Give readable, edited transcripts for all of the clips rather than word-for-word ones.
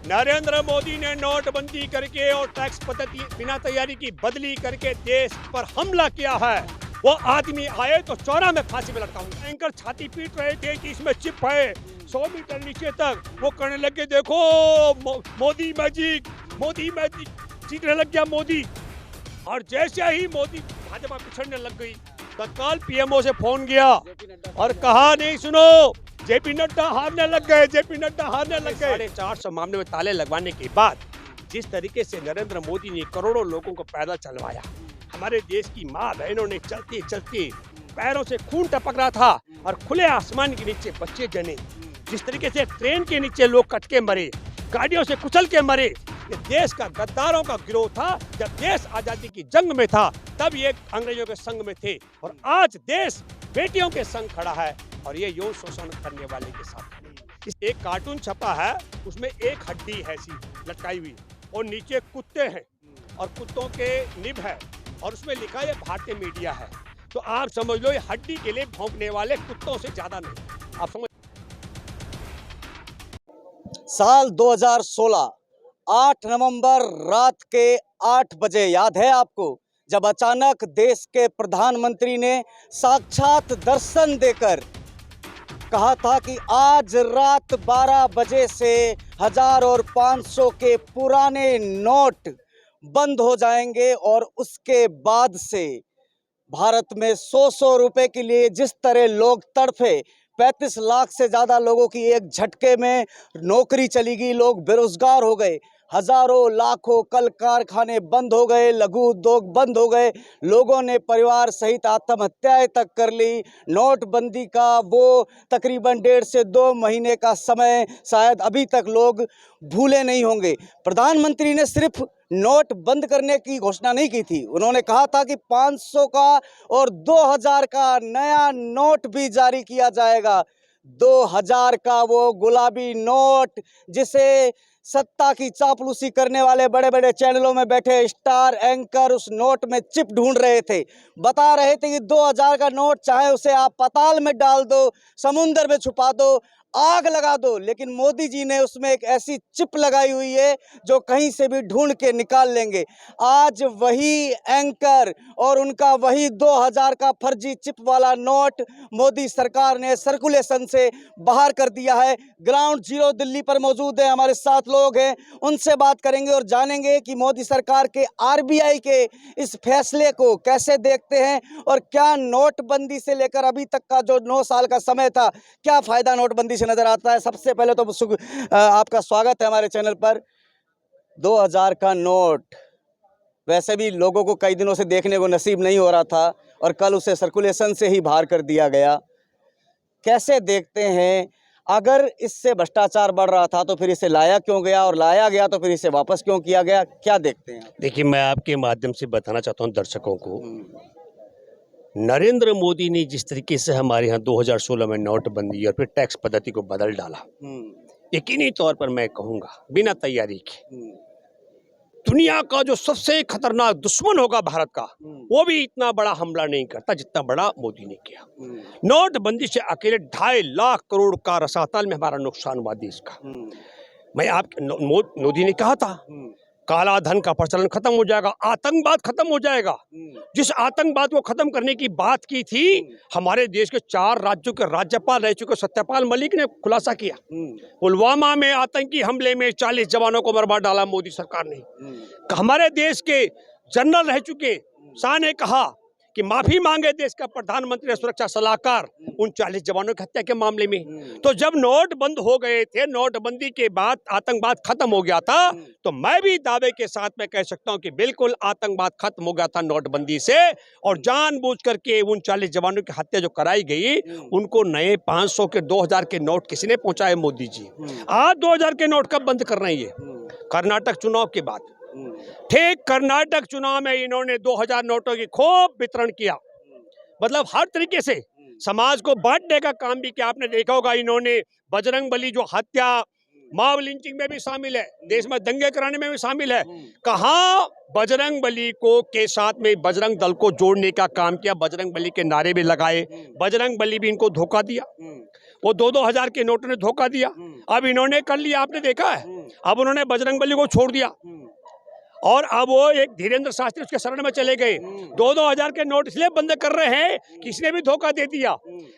नरेंद्र मोदी ने नोटबंदी करके और टैक्स पद्धति बिना तैयारी की बदली करके देश पर हमला किया है। वो आदमी आए तो 14 में फांसी में लटकाऊंगा। एंकर छाती पीट रहे थे कि इसमें चिप है 100 मीटर नीचे तक। वो कहने लगे देखो मोदी मैजिक जीतने लग गया मोदी। और जैसे ही मोदी भाजपा पिछड़ने लग गई, तत्काल पीएमओ से फोन गया और कहा नहीं सुनो, जेपी नड्डा हारने लग गए। 450 मामले में ताले लगवाने के बाद जिस तरीके से नरेंद्र मोदी ने करोड़ों लोगों को पैदल चलवाया, हमारे देश की माँ बहनों ने चलते चलते पैरों से खून टपक रहा था और खुले आसमान के नीचे बच्चे जने, जिस तरीके से ट्रेन के नीचे लोग कट के मरे, गाड़ियों से कुचल के मरे, ये देश का गद्दारों का गिरोह था। जब देश आजादी की जंग में था तब ये अंग्रेजों के संग में थे, और आज देश बेटियों के संग खड़ा है और ये यौन शोषण करने वाले के साथ खड़े हैं। इस एक कार्टून छपा है, उसमें एक हड्डी है सी लटकाई हुई और नीचे कुत्ते हैं और कुत्तों के निब है और उसमें लिखा है भारतीय मीडिया है। तो आप समझ लो ये हड्डी के लिए भौंकने वाले कुत्तों से ज्यादा नहीं। आप समझ। साल 2016 8 नवंबर रात के 8 बजे, याद है आपको, जब अचानक देश के प्रधानमंत्री ने साक्षात दर्शन देकर कहा था कि आज रात 12 बजे से 1000 और 500 के पुराने नोट बंद हो जाएंगे और उसके बाद से भारत में 100 रुपए के लिए जिस तरह लोग तड़फे, 35 लाख से ज़्यादा लोगों की एक झटके में नौकरी चली गई, लोग बेरोजगार हो गए, हजारों लाखों कल कारखाने बंद हो गए, लघु उद्योग बंद हो गए, लोगों ने परिवार सहित आत्महत्याएं तक कर ली। नोटबंदी का वो तकरीबन 1.5 से 2 महीने का समय शायद अभी तक लोग भूले नहीं होंगे। प्रधानमंत्री ने सिर्फ नोट बंद करने की घोषणा नहीं की थी, उन्होंने कहा था कि 500 का और 2000 का नया नोट भी जारी किया जाएगा। 2000 का वो गुलाबी नोट जिसे सत्ता की चापलूसी करने वाले बड़े बड़े चैनलों में बैठे स्टार एंकर उस नोट में चिप ढूंढ रहे थे, बता रहे थे कि 2000 का नोट चाहे उसे आप पाताल में डाल दो, समुंदर में छुपा दो, आग लगा दो, लेकिन मोदी जी ने उसमें एक ऐसी चिप लगाई हुई है जो कहीं से भी ढूंढ के निकाल लेंगे। आज वही एंकर और उनका वही 2000 का फर्जी चिप वाला नोट मोदी सरकार ने सर्कुलेशन से बाहर कर दिया है। ग्राउंड जीरो दिल्ली पर मौजूद है, हमारे साथ लोग हैं, उनसे बात करेंगे और जानेंगे कि मोदी सरकार के आरबीआई के इस फैसले को कैसे देखते हैं और क्या नोटबंदी से लेकर अभी तक का जो 9 साल का समय था, क्या फायदा नोटबंदी नजर आता है। सबसे पहले तो आपका स्वागत है हमारे चैनल पर। 2000 का नोट वैसे भी लोगों को कई दिनों से देखने को नसीब नहीं हो रहा था और कल उसे सर्कुलेशन से ही बाहर कर दिया गया। कैसे देखते हैं, अगर इससे भ्रष्टाचार बढ़ रहा था तो फिर इसे लाया क्यों गया, और लाया गया तो फिर इसे वापस क्यों किया गया, क्या देखते हैं? देखिए, मैं आपके माध्यम से बताना चाहता हूँ दर्शकों को, नरेंद्र मोदी ने जिस तरीके से हमारे यहाँ 2016 में नोटबंदी और फिर टैक्स पद्धति को बदल डाला, यकीनी तौर पर मैं कहूँगा बिना तैयारी के दुनिया का जो सबसे खतरनाक दुश्मन होगा भारत का, वो भी इतना बड़ा हमला नहीं करता जितना बड़ा मोदी ने किया। नोटबंदी से अकेले 2.5 लाख करोड़ का रसातल में हमारा नुकसान हुआ देश का। मैं मोदी ने कहा था काला धन का प्रचलन खत्म हो जाएगा, आतंकवाद खत्म हो जाएगा। जिस आतंकवाद को खत्म करने की बात की थी, हमारे देश के 4 राज्यों के राज्यपाल रह चुके सत्यपाल मलिक ने खुलासा किया। पुलवामा में आतंकी हमले में 40 जवानों को बर्बाद डाला मोदी सरकार ने। हमारे देश के जनरल रह चुके शाह ने कहा कि माफी मांगे देश का प्रधानमंत्री सुरक्षा सलाहकार उन 40 जवानों की हत्या के मामले में। तो जब नोट बंद हो गए थे, नोटबंदी के बाद आतंकवाद खत्म हो गया था, तो मैं भी दावे के साथ में कह सकता हूं कि बिल्कुल आतंकवाद खत्म हो गया था नोटबंदी से। और जानबूझ करके उन 40 जवानों की हत्या जो कराई गई, उनको नए 500 के 2000 के नोट किसी ने पहुंचाए? मोदी जी। आज 2000 के नोट कब बंद करना है? ये कर्नाटक चुनाव के बाद। ठीक कर्नाटक चुनाव में इन्होंने 2000 नोटों की खूब वितरण किया, मतलब हर तरीके से समाज को बांटने का काम भी किया। आपने देखा होगा इन्होंने बजरंगबली जो हत्या, मॉब लिंचिंग में भी शामिल है, देश में दंगे कराने में भी शामिल है। कहाँ बजरंगबली को के साथ में बजरंग दल को जोड़ने का काम किया, बजरंगबली के नारे भी लगाए, बजरंगबली भी इनको धोखा दिया, वो 2-2 हजार के नोटों ने धोखा दिया। अब इन्होंने कर लिया, आपने देखा है अब उन्होंने बजरंगबली को छोड़ दिया और अब वो एक धीरेन्द्र शास्त्री उसके शरण में चले गए। 2-2 हजार के नोट इसलिए बंद कर रहे हैं, किसी ने भी धोखा दे दिया।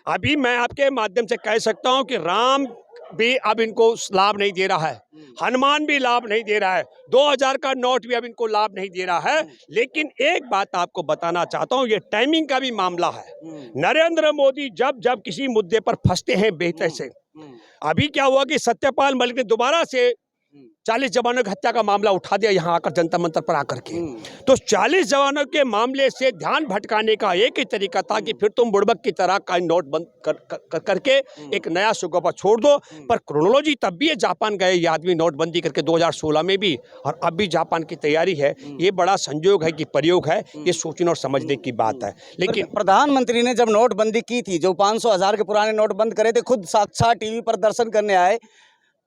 अभी मैं आपके माध्यम से कह सकता हूं कि राम भी अब इनको लाभ नहीं दे रहा है, हनुमान भी लाभ नहीं दे रहा है, 2000 का नोट भी अब इनको लाभ नहीं दे रहा है। लेकिन एक बात आपको बताना चाहता हूं, ये टाइमिंग का भी मामला है। नरेंद्र मोदी जब जब किसी मुद्दे पर फंसते हैं बेहतर से, अभी क्या हुआ कि सत्यपाल मलिक ने दोबारा से 40 जवानों की हत्या का मामला उठा दिया यहाँ आकर जंतर मंतर पर आकर के। तो 40 जवानों के मामले से ध्यान भटकाने का एक ही तरीका था कि फिर तुम बुड़बक की तरह का नोट बंद करके एक नया सुगोपा छोड़ दो। पर क्रोनोलॉजी तब भी है, जापान गए ये आदमी नोटबंदी करके 2016 में भी, और अब भी जापान की तैयारी है। ये बड़ा संयोग है कि प्रयोग है, ये सोचने और समझने की बात है। लेकिन प्रधानमंत्री ने जब नोटबंदी की थी, जो 500,000 के पुराने नोट बंद करे थे, खुद साक्षात टीवी पर दर्शन करने आए।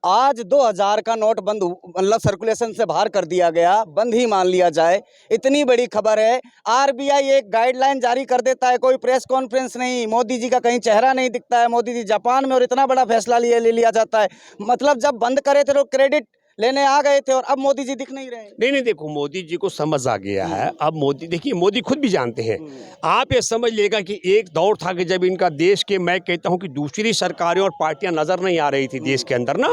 आज 2000 का नोट बंद, मतलब सर्कुलेशन से बाहर कर दिया गया, बंद ही मान लिया जाए, इतनी बड़ी खबर है। आरबीआई एक गाइडलाइन जारी कर देता है, कोई प्रेस कॉन्फ्रेंस नहीं, मोदी जी का कहीं चेहरा नहीं दिखता है, मोदी जी जापान में, और इतना बड़ा फैसला ले लिया जाता है। मतलब जब बंद करे थे लोग क्रेडिट लेने आ गए थे, और अब मोदी जी दिख नहीं रहे। नहीं, देखो मोदी जी को समझ आ गया है। अब मोदी, देखिए मोदी खुद भी जानते हैं। आप ये समझ लेगा कि एक दौर था कि जब इनका देश के, मैं कहता हूं कि दूसरी सरकारें और पार्टियां नजर नहीं आ रही थी देश के अंदर ना।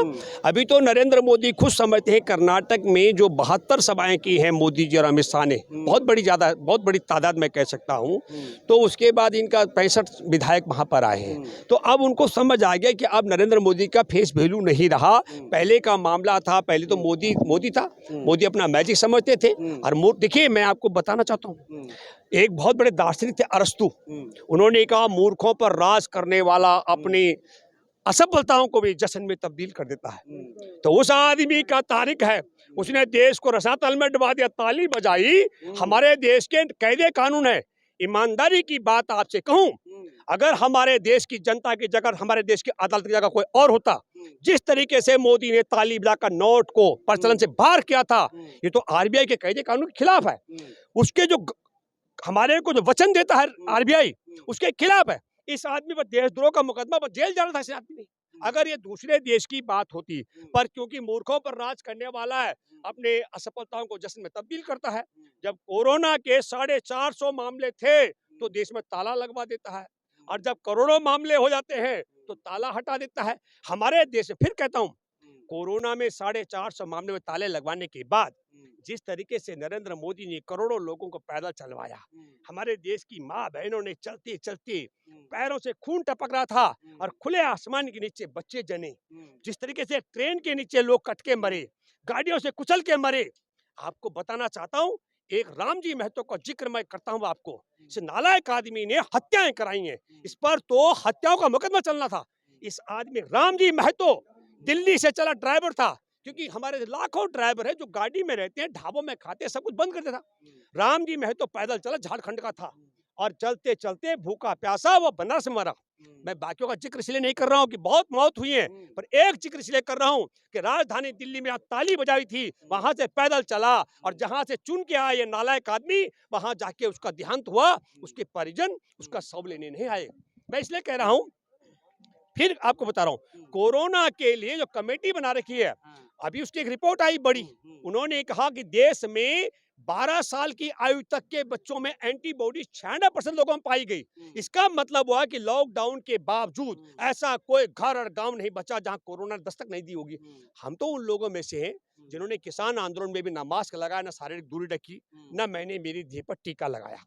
अभी तो नरेंद्र मोदी खुद समझते हैं, कर्नाटक में जो 72 सभाएं की हैं मोदी जी और अमित शाह ने, बहुत बड़ी तादाद में कह सकता हूँ। तो उसके बाद इनका 65 विधायक वहां पर आए हैं। तो अब उनको समझ आ गया कि अब नरेंद्र मोदी का फेस वैल्यू नहीं रहा। पहले का मामला था, पहले तो मोदी था, मोदी अपना मैजिक समझते थे। और देखिए मैं आपको बताना चाहता हूँ, एक बहुत बड़े दार्शनिक थे अरस्तु, उन्होंने कहा मूर्खों पर राज करने वाला अपनी असफलताओं को भी जश्न में तब्दील कर देता है। तो उस आदमी का तारीख है, उसने देश को रसातल में डुबा दिया, ताली बजाई। हमारे देश के कायदे कानून है। ईमानदारी की बात आपसे कहूं, अगर हमारे देश की जनता की जगह, हमारे देश की अदालत की जगह कोई और होता, जिस तरीके से मोदी ने ताली बजाकर नोट को प्रचलन से बाहर किया था, ये तो आरबीआई के कायदे कानून के खिलाफ है। उसके जो हमारे को जो वचन देता है आरबीआई, उसके खिलाफ है। इस आदमी पर देशद्रोह का मुकदमा पर जेल जाना था इस आदमी ने। अगर ये दूसरे देश की बात होती, पर क्योंकि मूर्खों पर राज करने वाला है, अपने असफलताओं को जश्न में तब्दील करता है। जब कोरोना के 450 मामले थे तो देश में ताला लगवा देता है, और जब करोड़ों मामले हो जाते हैं तो ताला हटा देता है। हमारे देश, फिर कहता हूं, कोरोना में 450 मामले में ताले लगवाने के बाद जिस तरीके से नरेंद्र मोदी ने करोड़ों लोगों को पैदल चलवाया, हमारे देश की माँ बहनों ने चलते चलते पैरों से खून टपक रहा था और खुले आसमान के नीचे बच्चे जने, जिस तरीके से ट्रेन के नीचे लोग कट के मरे, गाड़ियों से कुचल के मरे। आपको बताना चाहता हूं, एक रामजी महतो का जिक्र मैं करता हूं आपको। इस नालायक आदमी ने हत्याएं कराई हैं, इस पर तो हत्याओं का मुकदमा चलना था। इस आदमी रामजी महतो दिल्ली से चला ड्राइवर था, क्योंकि हमारे लाखों ड्राइवर है जो गाड़ी में रहते हैं, ढाबों में खाते हैं, सब कुछ बंद कर देता। रामजी महतो पैदल चला, झारखंड का था, और चलते चलते भूखा प्यासा वो बनारस में मरा। मैं बाकियों का जिक्र इसलिए नहीं कर रहा हूँ कि बहुत मौत हुई है, पर एक जिक्र इसलिए कर रहा हूँ कि राजधानी दिल्ली में ताली बजाई थी, वहां से पैदल चला, और जहां से चुन के आया ये नालायक आदमी, वहां जाके उसका देहांत हुआ। उसके परिजन उसका शव लेने नहीं आए। मैं इसलिए कह रहा हूँ, फिर आपको बता रहा हूँ, कोरोना के लिए जो कमेटी बना रखी है, अभी उसकी एक रिपोर्ट आई बड़ी। उन्होंने कहा कि देश में 12 साल की आयु तक के बच्चों में एंटीबॉडी 96% लोगों में पाई गई। इसका मतलब हुआ कि लॉकडाउन के बावजूद ऐसा कोई घर और गांव नहीं बचा जहां कोरोना ने दस्तक नहीं दी होगी। हम तो उन लोगों में से हैं जिन्होंने किसान आंदोलन में भी ना मास्क लगाया, ना शारीरिक दूरी रखी, ना मैंने मेरी देह पर टीका लगाया।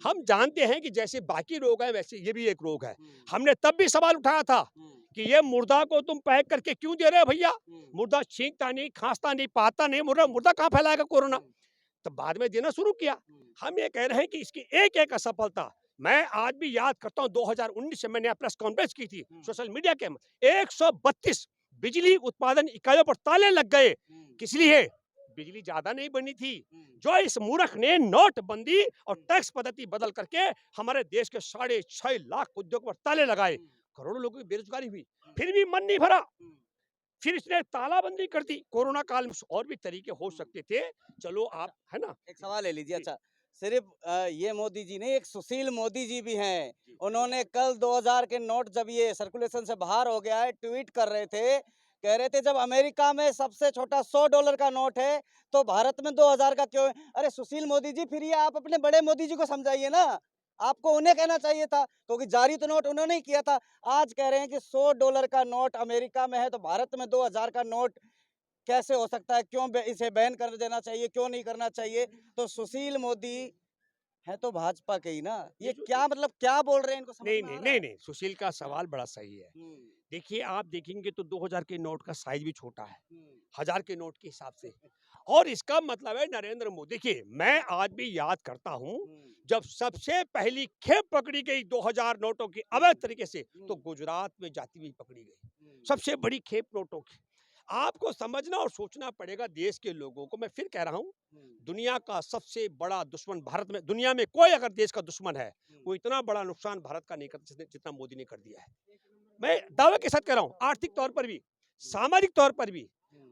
हम जानते हैं कि जैसे बाकी रोग है वैसे ये भी एक रोग है। हमने तब भी सवाल उठाया था कि ये मुर्दा को तुम पैक करके क्यों दे रहे हो भैया? मुर्दा छींकता नहीं, खांसता नहीं, पाता नहीं, मुर्दा कहाँ फैलाएगा कोरोना? तो बाद में देना शुरू किया। हम ये कह रहे हैं कि इसकी एक एक असफलता, मैं आज भी याद करता हूँ 2019 में मैंने प्रेस कॉन्फ्रेंस की थी सोशल मीडिया के, 132 बिजली उत्पादन इकाइयों पर ताले लग गए। किस लिए? बिजली ज्यादा नहीं बनी थी। जो इस मूर्ख ने नोटबंदी और टैक्स पद्धति बदल करके हमारे देश के 6.5 लाख उद्योग पर ताले लगाए, करोड़ों लोगों की बेरोजगारी हुई, फिर भी मन नहीं भरा। फिर इसने तालाबंदी कर दी। कोरोना काल में और भी तरीके हो सकते थे, चलो आप, है ना। एक सवाल ले लीजिए। अच्छा, सिर्फ ये मोदी जी नहीं, एक सुशील मोदी जी भी हैं। उन्होंने कल 2000 के नोट जब ये सर्कुलेशन से बाहर हो गया है, ट्वीट कर रहे थे कह रहे थे जब अमेरिका में सबसे छोटा $100 का नोट है तो भारत में 2000 का क्यों है? अरे सुशील मोदी जी, फिर ये आप अपने बड़े मोदी जी को समझाइए ना। आपको उन्हें कहना चाहिए था, क्योंकि जारी तो नोट उन्होंने ही किया था। आज कह रहे हैं कि $100 का नोट अमेरिका में है तो भारत में 2000 का नोट कैसे हो सकता है? क्यों इसे बैन कर देना चाहिए, क्यों नहीं करना चाहिए? तो सुशील मोदी है तो भाजपा के ही ना। ये क्या मतलब क्या बोल रहे हैं, इनको समझ नहीं में आ नहीं रहा नहीं है? नहीं, सुशील का सवाल बड़ा सही है। देखिए, आप देखेंगे तो 2000 के नोट का साइज भी छोटा है 1000 के नोट के हिसाब से। और इसका मतलब है नरेंद्र मोदी। देखिए, मैं आज भी याद करता हूं जब सबसे पहली खेप पकड़ी गई 2000 नोटों की अवैध तरीके से, तो गुजरात में जाती हुई पकड़ी गई सबसे बड़ी खेप नोटों की। आपको समझना और सोचना पड़ेगा देश के लोगों को। मैं फिर कह रहा हूं, दुनिया का सबसे बड़ा दुश्मन भारत में, दुनिया में कोई अगर देश का दुश्मन है, वो इतना बड़ा नुकसान भारत का नहीं करता जितना मोदी ने कर दिया है। मैं दावे के साथ कह रहा हूं, आर्थिक तौर पर भी, सामाजिक तौर पर भी,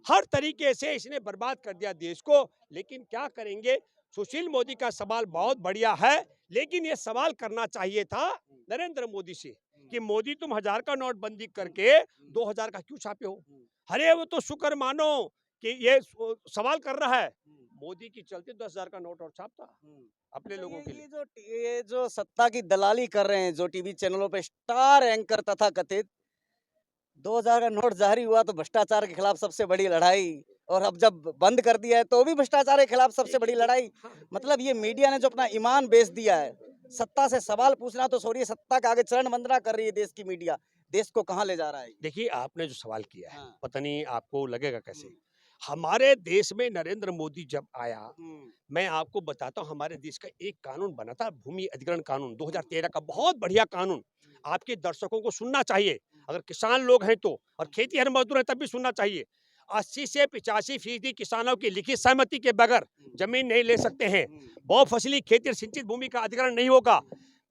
हर तरीके से इसने बर्बाद कर दिया देश को। लेकिन क्या करेंगे? सुशील मोदी का सवाल बहुत बढ़िया है, लेकिन ये सवाल करना चाहिए था नरेंद्र मोदी से कि मोदी, तुम 1000 का नोट बंदी करके 2000 का क्यों छापे हो? अरे वो तो शुक्र मानो कि ये सवाल कर रहा है, मोदी की चलते 10,000 का नोट और छापता अपने अच्छा, लोगों के लिए। ये जो सत्ता की दलाली कर रहे हैं, जो टीवी चैनलों पे स्टार एंकर तथा कथित, 2000 का नोट जारी हुआ तो भ्रष्टाचार के खिलाफ सबसे बड़ी लड़ाई, और अब जब बंद कर दिया है तो भी भ्रष्टाचार के खिलाफ सबसे बड़ी लड़ाई। मतलब ये मीडिया ने जो अपना ईमान बेच दिया है। सत्ता से सवाल पूछना तो छोड़िए, सत्ता के आगे चरण वंदना कर रही है देश की मीडिया। देश को कहाँ ले जा रहा है? देखिए, आपने जो सवाल किया है, हाँ। पता नहीं आपको लगेगा कैसे। हमारे देश में नरेंद्र मोदी जब आया, मैं आपको बताता हूँ, हमारे देश का एक कानून बना था, भूमि अधिग्रहण कानून 2013 का, बहुत बढ़िया कानून। आपके दर्शकों को सुनना चाहिए, अगर किसान लोग हैं तो, और खेतीहर मजदूर हैं तब भी सुनना चाहिए। 80 से 85% किसानों की लिखित सहमति के बगैर जमीन नहीं ले सकते हैं। बहुफसली खेती और सिंचित भूमि का अधिग्रहण नहीं होगा।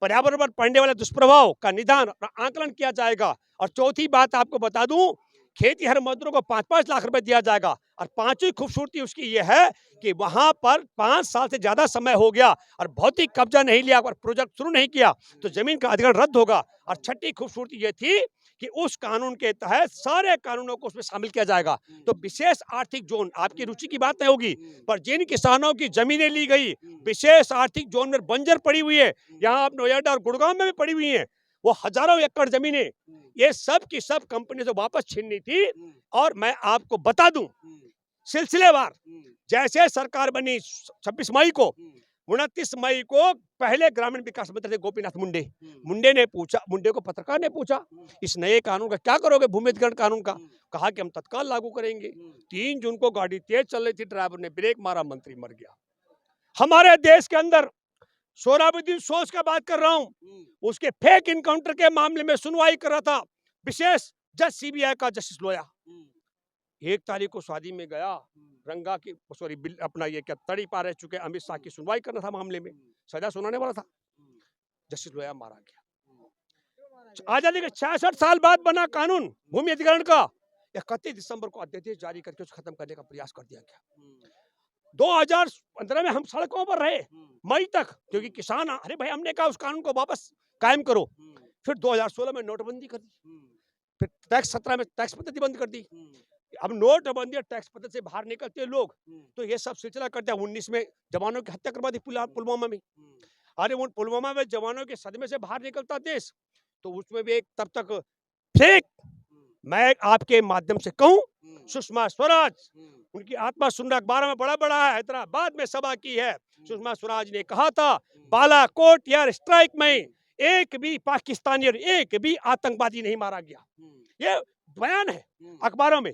पर्यावरण पर पड़ने वाले दुष्प्रभाव का निदान और आकलन किया जाएगा। और चौथी बात आपको बता दूं, खेतीहर मजदूरों को 5-5 लाख रुपए दिया जाएगा। और पांचवी खूबसूरती उसकी यह है कि वहां पर 5 साल से ज्यादा समय हो गया और भौतिक कब्जा नहीं लिया और प्रोजेक्ट शुरू नहीं किया तो जमीन का अधिग्रहण रद्द होगा। और छठी खूबसूरती यह थी कि उस कानून के तहत सारे कानूनों को उसमें शामिल किया जाएगा। तो विशेष आर्थिक जोन, आपकी रुचि की बात नहीं होगी, पर जिन किसानों की जमीनें ली गई विशेष आर्थिक जोन में बंजर पड़ी हुई है, यहाँ आप नोएडा और गुड़गांव में भी पड़ी हुई है, वो हजारों एकड़ जमीनें, ये सब की सब कंपनी से वापस छीननी थी। और मैं आपको बता दूं, सिलसिलेवार जैसे सरकार बनी 26 मई को, 29 मई को पहले ग्रामीण विकास मंत्री थे गोपीनाथ मुंडे। मुंडे को पत्रकार ने पूछा, इस नए कानून का क्या करोगे, भूमि अधिग्रहण कानून का? कहा कि हम तत्काल लागू करेंगे। 3 जून को गाड़ी तेज चल रही थी, ड्राइवर ने ब्रेक मारा, मंत्री मर गया। हमारे देश के अंदर सोहराबुद्दीन सोज का बात कर रहा हूं, उसके फेक इनकाउंटर के मामले में सुनवाई कर रहा था विशेष जज सीबीआई का जस्टिस लोया। 1 तारीख को शादी में गया, रंगा की सॉरी अपना ये क्या तड़ी पार रह चुके अमित शाह की सुनवाई करना था मामले में, सजा सुनाने वाला था, जस्टिस लोया मारा गया। आजादी के 66 साल बाद बना कानून भूमि अधिग्रहण का, 31 दिसंबर को अध्यादेश जारी करके उसे खत्म करने का प्रयास कर दिया गया। 2015 में हम सड़कों पर रहे मई तक, क्योंकि किसान, अरे भाई हमने कहा उस कानून को वापस कायम करो। फिर 2016 में नोटबंदी कर दी, फिर टैक्स 17 में टैक्स पद्धति बंद कर दी। अब नोटबंदी और टैक्स पद्धति से बाहर निकलते लोग तो ये सब सिलसिला करते हैं। 19 में जवानों की हत्या करवा दी पुलवामा में। अरे वो पुलवामा में जवानों के सदमे से बाहर निकलता देश तो उसमें भी एक तब तक फेक, मैं आपके माध्यम से कहूं, सुषमा स्वराज, उनकी आत्मा सुन रहा, 12 में बड़ा है, हैदराबाद में सभा की है। सुषमा स्वराज ने कहा था बालाकोट एयर स्ट्राइक में एक भी पाकिस्तानी और एक भी आतंकवादी नहीं मारा गया। ये बयान है अखबारों में।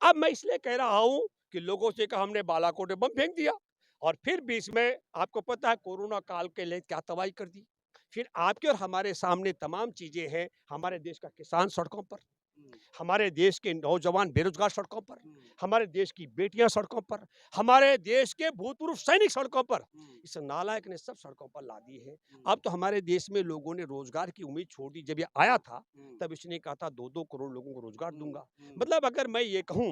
अब मैं इसलिए कह रहा हूं कि लोगों से कहा हमने बालाकोट में बम फेंक दिया, और फिर बीच में आपको पता है कोरोना काल के लिए क्या तबाही कर दी। फिर आपके और हमारे सामने तमाम चीजें हैं। हमारे देश का किसान सड़कों पर, हमारे देश के नौजवान बेरोजगार सड़कों पर, हमारे देश की बेटियां सड़कों पर, हमारे देश के भूतपूर्व सैनिक सड़कों पर। इस नालायक ने सब सड़कों पर ला दी है। अब तो हमारे देश में लोगों ने रोजगार की उम्मीद छोड़ दी। जब ये आया था तब इसने कहा था 2-2 करोड़ लोगों को रोजगार दूंगा। मतलब अगर मैं ये कहूं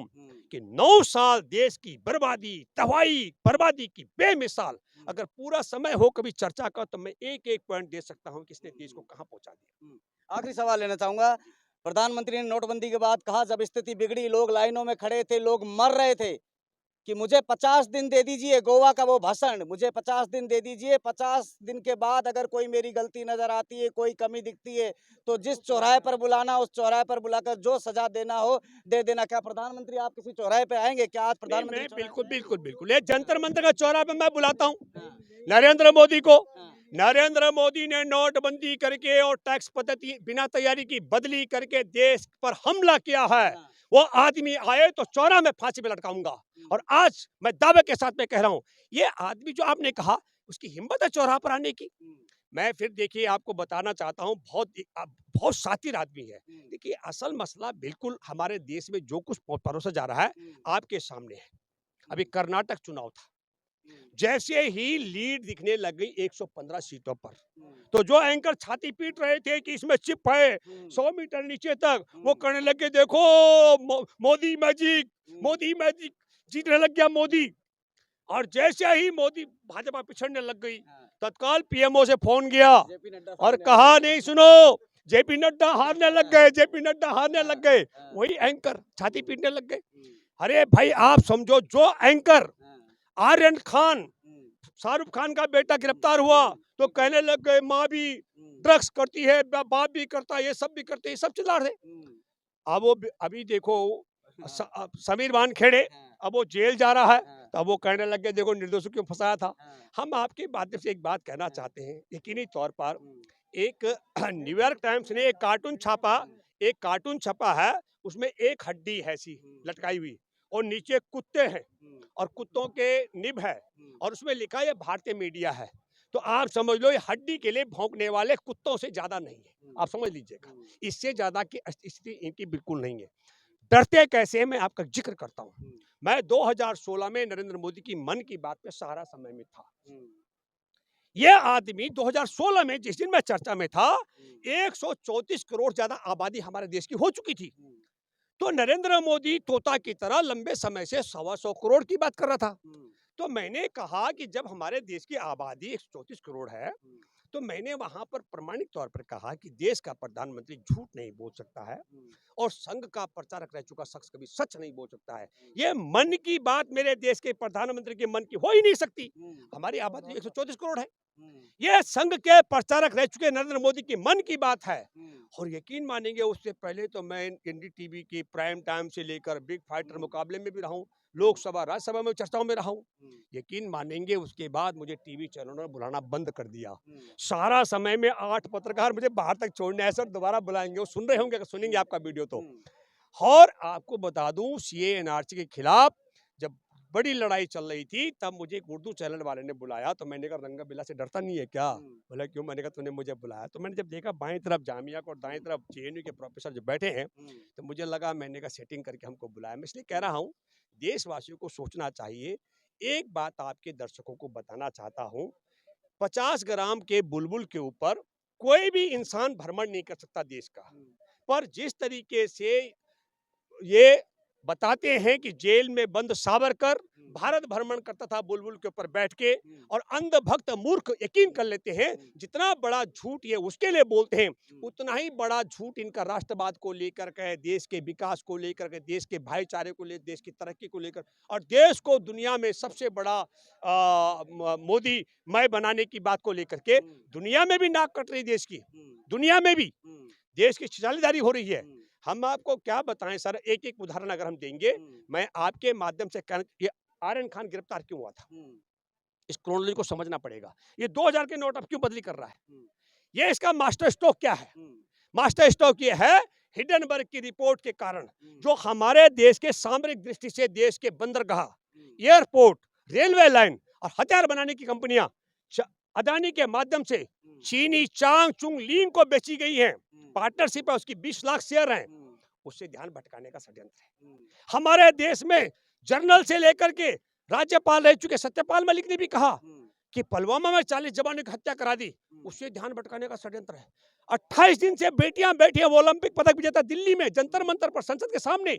कि 9 साल देश की बर्बादी, तबाही, बर्बादी की बेमिसाल, अगर पूरा समय हो कभी चर्चा का, तो मैं एक-एक पॉइंट दे सकता हूं कि इसने देश को कहां पहुंचा दिया। आखिरी सवाल लेना चाहूंगा, प्रधानमंत्री ने नोटबंदी के बाद कहा, जब स्थिति बिगड़ी, लोग लाइनों में खड़े थे, लोग मर रहे थे, कि मुझे 50 दिन दे दीजिए। गोवा का वो भाषण, मुझे 50 दिन दे दीजिए, 50 दिन के बाद अगर कोई मेरी गलती नजर आती है, कोई कमी दिखती है, तो जिस चौराहे पर बुलाना, उस चौराहे पर बुलाकर जो सजा देना हो दे देना। क्या प्रधानमंत्री आप किसी चौराहे पे आएंगे? क्या आज प्रधानमंत्री मैं चौराहे बिल्कुल पे बिल्कुल बिल्कुल ये जंतर मंतर का चौराहा पे मैं बुलाता हूँ हाँ, नरेंद्र मोदी को। हाँ, नरेंद्र मोदी ने नोटबंदी करके और टैक्स पद्धति बिना तैयारी की बदली करके देश पर हमला किया है। हाँ, वो आदमी आए तो चौराहे में फांसी पे लटकाऊंगा। और आज मैं दावे के साथ में कह रहा हूँ, ये आदमी जो आपने कहा, उसकी हिम्मत है चौराहा पर आने की। मैं फिर देखिए आपको बताना चाहता हूँ, बहुत शातिर आदमी है। देखिए असल मसला बिल्कुल हमारे देश में जो कुछ परोसा जा रहा है आपके सामने है। अभी कर्नाटक चुनाव था, जैसे ही लीड दिखने लग गई 115 सीटों पर, तो जो एंकर छाती पीट रहे थे कि इसमें चिप है 100 मीटर नीचे तक, वो कहने लगे देखो मोदी मैजिक, मोदी मैजिक, जीतने लग गया मोदी। और जैसे ही मोदी भाजपा पिछड़ने लग गई, तत्काल पीएमओ से फोन गया जेपी नड्डा और सामने कहा आए। नहीं सुनो, जेपी नड्डा हारने लग गए, जेपी नड्डा हारने लग गए। वही एंकर छाती पीटने लग गए। अरे भाई आप समझो, जो एंकर आर्यन खान, शाहरुख खान का बेटा गिरफ्तार हुआ तो कहने लग गए माँ भी ड्रग्स करती है, बाप भी करता है, ये सब भी करते हैं, ये सब चिल्ला रहे। अब वो अभी देखो समीर वानखेड़े, अब वो जेल जा रहा है, तो अब वो कहने लग गए देखो निर्दोषों क्यों फंसाया था। हम आपके माध्यम से एक बात कहना चाहते हैं, यकीनी तौर पर एक न्यूयॉर्क टाइम्स ने एक कार्टून छपा है, उसमें एक हड्डी है सी लटकाई हुई और नीचे कुत्ते हैं और कुत्तों के निब है और उसमें लिखा है भारतीय मीडिया है। तो आप समझ लो ये हड्डी के लिए भौंकने वाले कुत्तों से ज्यादा नहीं है, आप समझ लीजिएगा। इससे ज्यादा की स्थिति इनकी बिल्कुल नहीं है। डरते कैसे हैं, मैं आपका जिक्र करता हूँ। मैं 2016 में नरेंद्र मोदी की मन की बात पे सारा समय में था। ये आदमी 2016 में जिस दिन मैं चर्चा में था, 134 करोड़ ज्यादा आबादी हमारे देश की हो चुकी थी। तो नरेंद्र मोदी तोता की तरह लंबे समय से 125 करोड़ की बात कर रहा था। तो मैंने कहा कि जब हमारे देश की आबादी 134 करोड़ है, तो मैंने वहां पर प्रमाणिक तौर पर कहा कि देश का प्रधानमंत्री झूठ नहीं बोल सकता है और संघ का प्रचारक रह चुका शख्स कभी सच नहीं बोल सकता है। ये मन की बात मेरे देश के प्रधानमंत्री के मन की हो ही नहीं सकती। हमारी आबादी 134 करोड़ है, ये संघ के प्रचारक रह चुके नरेंद्र मोदी की मन की बात है। और यकीन मानेंगे, उससे पहले तो मैं एनडीटीवी की प्राइम टाइम से लेकर बिग फाइटर मुकाबले में भी रहा हूँ, लोकसभा राज्यसभा में चर्चाओं में रहा हूँ। यकीन मानेंगे उसके बाद मुझे टीवी चैनलों ने बुलाना बंद कर दिया। सारा समय में 8 पत्रकार मुझे बाहर तक छोड़ने आए, सर दोबारा बुलाएंगे, वो सुन रहे होंगे अगर सुनेंगे आपका वीडियो तो। और आपको बता दूं, सीए एनआरसी के खिलाफ जब बड़ी लड़ाई चल रही थी, तब मुझे एक उर्दू चैनल वाले ने बुलाया। तो मैंने कहा रंगा बिल्ला से डरता नहीं है क्या? बोला क्यों? मैंने कहा तूने मुझे बुलाया। तो मैंने जब देखा बाएं तरफ जामिया को और दाएं तरफ जेएनयू के प्रोफेसर जो बैठे हैं, तो मुझे लगा, मैंने कहा सेटिंग करके हमको बुलाया। मैं इसलिए कह रहा हूँ, देशवासियों को सोचना चाहिए। एक बात आपके दर्शकों को बताना चाहता हूँ, 50 ग्राम के बुलबुल के ऊपर कोई भी इंसान भ्रमण नहीं कर सकता देश का। पर जिस तरीके से ये बताते हैं कि जेल में बंद सावरकर भारत भ्रमण करता था बुलबुल के ऊपर बैठ के, और अंधभक्त मूर्ख यकीन कर लेते हैं। जितना बड़ा झूठ ये उसके लिए बोलते हैं, उतना ही बड़ा झूठ इनका राष्ट्रवाद को लेकर के, देश के विकास को लेकर के, देश के भाईचारे को लेकर, देश की तरक्की को लेकर, और देश को दुनिया में सबसे बड़ा मोदी मय बनाने की बात को लेकर के दुनिया में भी नाक कट रही, देश की दुनिया में भी देश की छिछालीदारी हो रही है। हम आपको क्या बताएं सर, एक एक उदाहरण अगर हम देंगे, मैं आपके माध्यम से ये आर्यन खान गिरफ्तार क्यों हुआ था, इस क्रोनोलॉजी को समझना पड़ेगा। ये 2000 के नोट अब क्यों बदली कर रहा है, ये इसका मास्टर स्ट्रोक क्या है? मास्टर स्ट्रोक ये है हिडनबर्ग की रिपोर्ट के कारण, जो हमारे देश के सामरिक दृष्टि से देश के बंदरगाह, एयरपोर्ट, रेलवे लाइन और हथियार बनाने की कंपनियां अदानी के माध्यम से चीनी चांग चुंग लीन को बेची गई हैं। पार्टनरशिप है, उसकी 20 लाख शेयर हैं। उससे ध्यान भटकाने का षड्यंत्र है। हमारे देश में जनरल से लेकर के राज्यपाल रह चुके सत्यपाल मलिक ने भी कहा कि पुलवामा में 40 जवानों की हत्या करा दी, उससे ध्यान भटकाने का षड्यंत्र है। 28 दिन से बेटियां बैठी है, वो ओलंपिक पदक विजेता दिल्ली में जंतर मंतर पर संसद के सामने।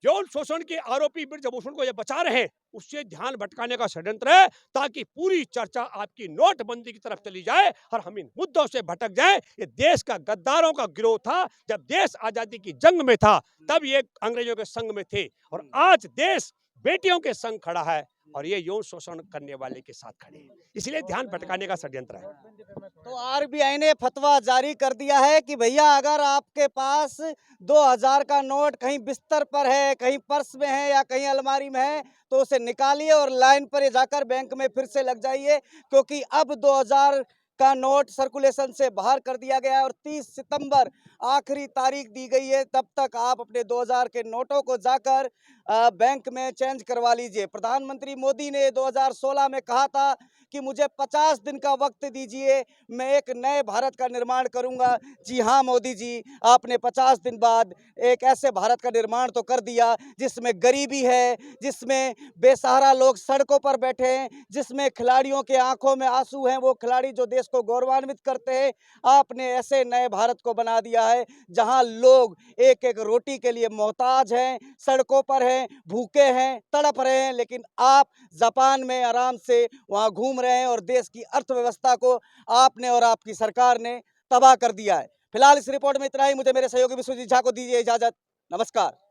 यौन शोषण के आरोपी ब्रजभूषण को ये बचा रहे हैं, उससे ध्यान भटकाने का षड्यंत्र है, ताकि पूरी चर्चा आपकी नोटबंदी की तरफ चली जाए और हम इन मुद्दों से भटक जाए। ये देश का गद्दारों का गिरोह था। जब देश आजादी की जंग में था तब ये अंग्रेजों के संग में थे, और आज देश बेटियों के संग खड़ा है और ये यौन शोषण करने वाले के साथ खड़े हैं। इसलिए ध्यान भटकाने का षड्यंत्र है। तो आरबीआई ने फतवा जारी कर दिया है कि भैया अगर आपके पास 2000 का नोट कहीं बिस्तर पर है, कहीं पर्स में है या कहीं अलमारी में है, तो उसे निकालिए और लाइन पर जाकर बैंक में फिर से लग जाइए, क्योंकि अब 2000 का नोट सर्कुलेशन से बाहर कर दिया गया है और 30 सितंबर आखिरी तारीख दी गई है। तब तक आप अपने 2000 के नोटों को जाकर बैंक में चेंज करवा लीजिए। प्रधानमंत्री मोदी ने 2016 में कहा था कि मुझे 50 दिन का वक्त दीजिए, मैं एक नए भारत का निर्माण करूंगा। जी हाँ मोदी जी, आपने 50 दिन बाद एक ऐसे भारत का निर्माण तो कर दिया जिसमें गरीबी है, जिसमें बेसहारा लोग सड़कों पर बैठे हैं, जिसमें खिलाड़ियों के आंखों में आंसू हैं, वो खिलाड़ी जो देश को गौरवान्वित करते हैं। आपने ऐसे नए भारत को बना दिया है जहां लोग एक एक रोटी के लिए मोहताज हैं, सड़कों पर हैं, भूखे हैं, तड़प रहे हैं, लेकिन आप जापान में आराम से वहां घूम रहे हैं और देश की अर्थव्यवस्था को आपने और आपकी सरकार ने तबाह कर दिया है। फिलहाल इस रिपोर्ट में इतना ही। मुझे मेरे सहयोगी विश्वजीत झा को दीजिए इजाजत। नमस्कार।